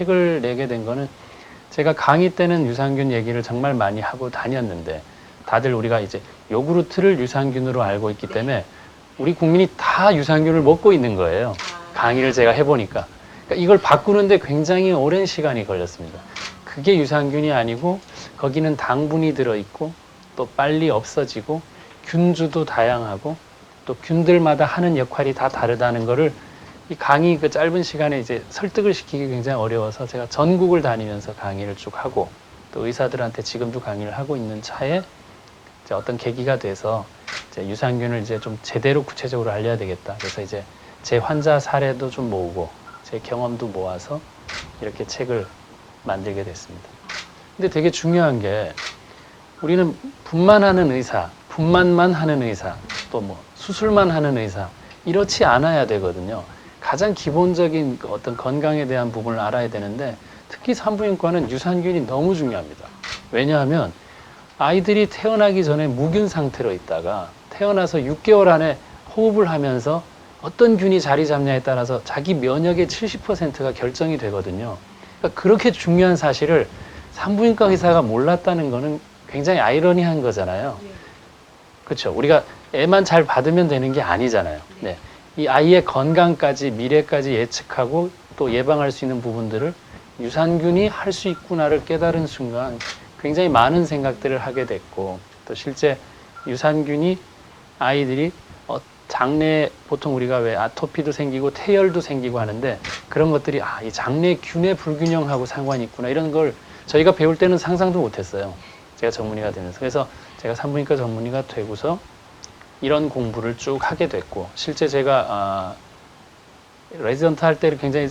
책을 내게 된 거는 제가 강의 때는 유산균 얘기를 정말 많이 하고 다녔는데 다들 우리가 이제 요구르트를 유산균으로 알고 있기 때문에 우리 국민이 다 유산균을 먹고 있는 거예요. 강의를 제가 해보니까. 그러니까 이걸 바꾸는데 굉장히 오랜 시간이 걸렸습니다. 그게 유산균이 아니고 거기는 당분이 들어있고 또 빨리 없어지고 균주도 다양하고 또 균들마다 하는 역할이 다 다르다는 거를 이 강의 그 짧은 시간에 이제 설득을 시키기 굉장히 어려워서 제가 전국을 다니면서 강의를 쭉 하고 또 의사들한테 지금도 강의를 하고 있는 차에 이제 어떤 계기가 돼서 이제 유산균을 이제 좀 제대로 구체적으로 알려야 되겠다. 그래서 이제 제 환자 사례도 좀 모으고 제 경험도 모아서 이렇게 책을 만들게 됐습니다. 근데 되게 중요한 게 우리는 분만하는 의사, 분만만 하는 의사, 또 뭐 수술만 하는 의사 이렇지 않아야 되거든요. 가장 기본적인 어떤 건강에 대한 부분을 알아야 되는데 특히 산부인과는 유산균이 너무 중요합니다. 왜냐하면 아이들이 태어나기 전에 무균 상태로 있다가 태어나서 6개월 안에 호흡을 하면서 어떤 균이 자리 잡냐에 따라서 자기 면역의 70%가 결정이 되거든요. 그러니까 그렇게 중요한 사실을 산부인과 의사가 몰랐다는 거는 굉장히 아이러니한 거잖아요. 그렇죠. 우리가 애만 잘 받으면 되는 게 아니잖아요. 네. 이 아이의 건강까지 미래까지 예측하고 또 예방할 수 있는 부분들을 유산균이 할 수 있구나를 깨달은 순간 굉장히 많은 생각들을 하게 됐고 또 실제 유산균이 아이들이 장내 보통 우리가 왜 아토피도 생기고 태열도 생기고 하는데 그런 것들이 이 장내 균의 불균형하고 상관이 있구나 이런 걸 저희가 배울 때는 상상도 못했어요. 제가 전문의가 되면서. 그래서 제가 산부인과 전문의가 되고서 이런 공부를 쭉 하게 됐고 실제 제가 레지던트 할 때를 굉장히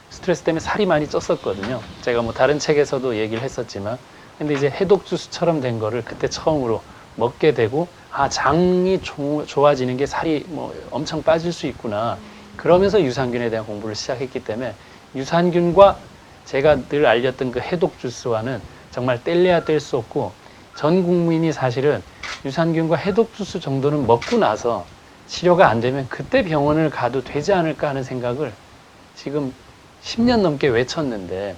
스트레스 때문에 살이 많이 쪘었거든요. 제가 뭐 다른 책에서도 얘기를 했었지만 근데 이제 해독 주스처럼 된 거를 그때 처음으로 먹게 되고 장이 좋아지는 게 살이 뭐 엄청 빠질 수 있구나. 그러면서 유산균에 대한 공부를 시작했기 때문에 유산균과 제가 늘 알렸던 그 해독 주스와는 정말 뗄래야 뗄 수 없고 전 국민이 사실은 유산균과 해독 주스 정도는 먹고 나서 치료가 안 되면 그때 병원을 가도 되지 않을까 하는 생각을 지금 10년 넘게 외쳤는데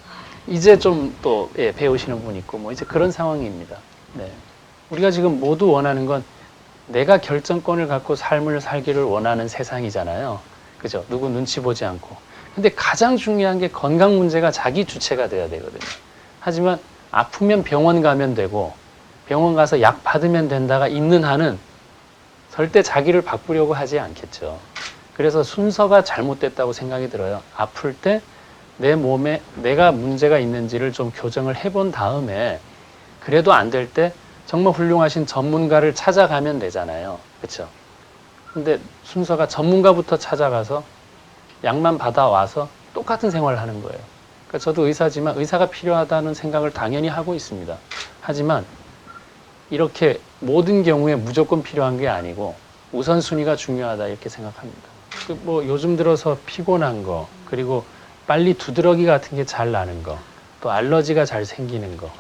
이제 좀 또 배우시는 분 있고 뭐 이제 그런 상황입니다. 네. 우리가 지금 모두 원하는 건 내가 결정권을 갖고 삶을 살기를 원하는 세상이잖아요. 그죠? 누구 눈치 보지 않고. 근데 가장 중요한 게 건강 문제가 자기 주체가 돼야 되거든요. 하지만 아프면 병원 가면 되고 병원 가서 약 받으면 된다가 있는 한은 절대 자기를 바꾸려고 하지 않겠죠. 그래서 순서가 잘못됐다고 생각이 들어요. 아플 때 내 몸에 내가 문제가 있는지를 좀 교정을 해본 다음에 그래도 안 될 때 정말 훌륭하신 전문가를 찾아가면 되잖아요. 그렇죠? 근데 순서가 전문가부터 찾아가서 약만 받아와서 똑같은 생활을 하는 거예요. 그러니까 저도 의사지만 의사가 필요하다는 생각을 당연히 하고 있습니다. 하지만 이렇게 모든 경우에 무조건 필요한 게 아니고 우선순위가 중요하다 이렇게 생각합니다. 뭐 요즘 들어서 피곤한 거 그리고 빨리 두드러기 같은 게 잘 나는 거 또 알러지가 잘 생기는 거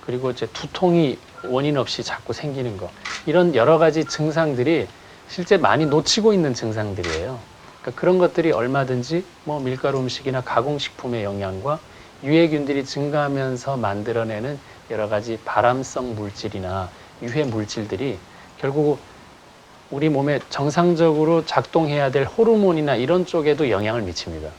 그리고 이제 두통이 원인 없이 자꾸 생기는 거 이런 여러 가지 증상들이 실제 많이 놓치고 있는 증상들이에요. 그러니까 그런 것들이 얼마든지 뭐 밀가루 음식이나 가공식품의 영향과 유해균들이 증가하면서 만들어내는 여러 가지 발암성 물질이나 유해 물질들이 결국 우리 몸에 정상적으로 작동해야 될 호르몬이나 이런 쪽에도 영향을 미칩니다.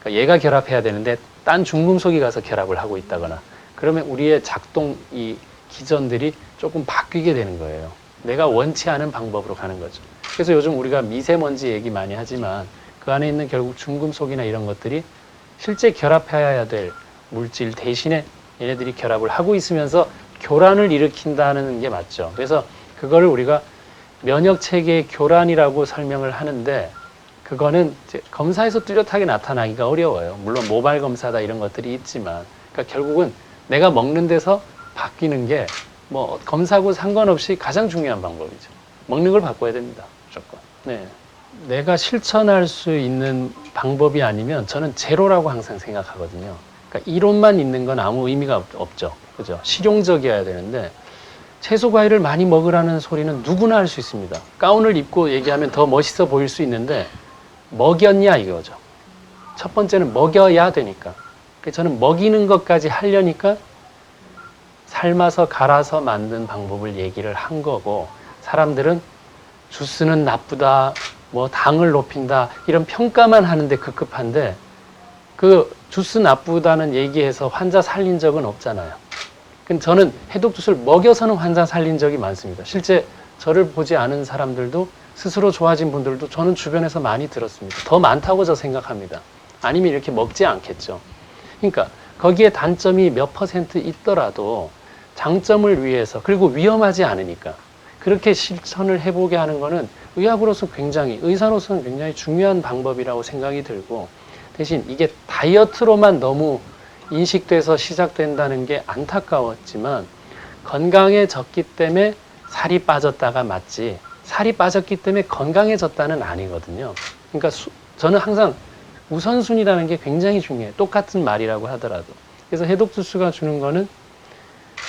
그러니까 얘가 결합해야 되는데 딴 중금속이 가서 결합을 하고 있다거나 그러면 우리의 작동 이 기전들이 조금 바뀌게 되는 거예요. 내가 원치 않은 방법으로 가는 거죠. 그래서 요즘 우리가 미세먼지 얘기 많이 하지만 그 안에 있는 결국 중금속이나 이런 것들이 실제 결합해야 될 물질 대신에 얘네들이 결합을 하고 있으면서 교란을 일으킨다는 게 맞죠. 그래서 그거를 우리가 면역체계의 교란이라고 설명을 하는데 그거는 이제 검사에서 뚜렷하게 나타나기가 어려워요. 물론 모발 검사다 이런 것들이 있지만 그러니까 결국은 내가 먹는 데서 바뀌는 게 뭐 검사하고 상관없이 가장 중요한 방법이죠. 먹는 걸 바꿔야 됩니다. 무조건. 네. 내가 실천할 수 있는 방법이 아니면 저는 제로라고 항상 생각하거든요. 그러니까 이론만 있는 건 아무 의미가 없죠. 그죠? 실용적이어야 되는데 채소 과일을 많이 먹으라는 소리는 누구나 할 수 있습니다. 가운을 입고 얘기하면 더 멋있어 보일 수 있는데 먹였냐 이거죠. 첫 번째는 먹여야 되니까. 저는 먹이는 것까지 하려니까 삶아서 갈아서 만든 방법을 얘기를 한 거고, 사람들은 주스는 나쁘다, 뭐 당을 높인다, 이런 평가만 하는데 급급한데, 그 주스 나쁘다는 얘기해서 환자 살린 적은 없잖아요. 저는 해독 주스를 먹여서는 환자 살린 적이 많습니다. 실제 저를 보지 않은 사람들도, 스스로 좋아진 분들도 저는 주변에서 많이 들었습니다. 더 많다고 저 생각합니다. 아니면 이렇게 먹지 않겠죠. 그러니까 거기에 단점이 몇 퍼센트 있더라도 장점을 위해서, 그리고 위험하지 않으니까 그렇게 실천을 해보게 하는 거는 의학으로서 굉장히, 의사로서는 굉장히 중요한 방법이라고 생각이 들고, 대신 이게 다이어트로만 너무 인식돼서 시작된다는 게 안타까웠지만, 건강해졌기 때문에 살이 빠졌다가 맞지, 살이 빠졌기 때문에 건강해졌다는 아니거든요. 그러니까 저는 항상 우선순위라는 게 굉장히 중요해요. 똑같은 말이라고 하더라도. 그래서 해독 주스가 주는 거는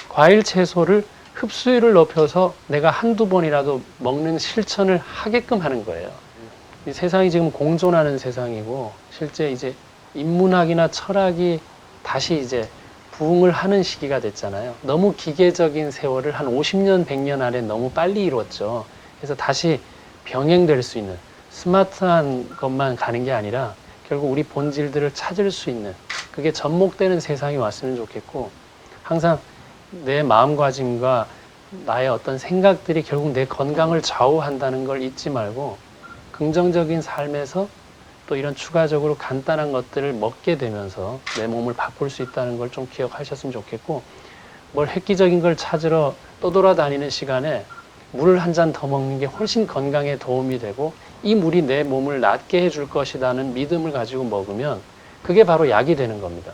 과일 채소를 흡수율을 높여서 내가 한두 번이라도 먹는 실천을 하게끔 하는 거예요. 이 세상이 지금 공존하는 세상이고, 실제 이제 인문학이나 철학이 다시 이제 부흥을 하는 시기가 됐잖아요. 너무 기계적인 세월을 한 50년, 100년 안에 너무 빨리 이뤘죠. 그래서 다시 병행될 수 있는, 스마트한 것만 가는 게 아니라 결국 우리 본질들을 찾을 수 있는, 그게 접목되는 세상이 왔으면 좋겠고, 항상 내 마음가짐과 나의 어떤 생각들이 결국 내 건강을 좌우한다는 걸 잊지 말고, 긍정적인 삶에서 또 이런 추가적으로 간단한 것들을 먹게 되면서 내 몸을 바꿀 수 있다는 걸 좀 기억하셨으면 좋겠고, 뭘 획기적인 걸 찾으러 떠돌아다니는 시간에 물을 한 잔 더 먹는 게 훨씬 건강에 도움이 되고, 이 물이 내 몸을 낫게 해줄 것이라는 믿음을 가지고 먹으면 그게 바로 약이 되는 겁니다.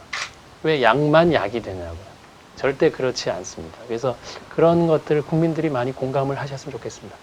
왜 약만 약이 되냐고요. 절대 그렇지 않습니다. 그래서 그런 것들을 국민들이 많이 공감을 하셨으면 좋겠습니다.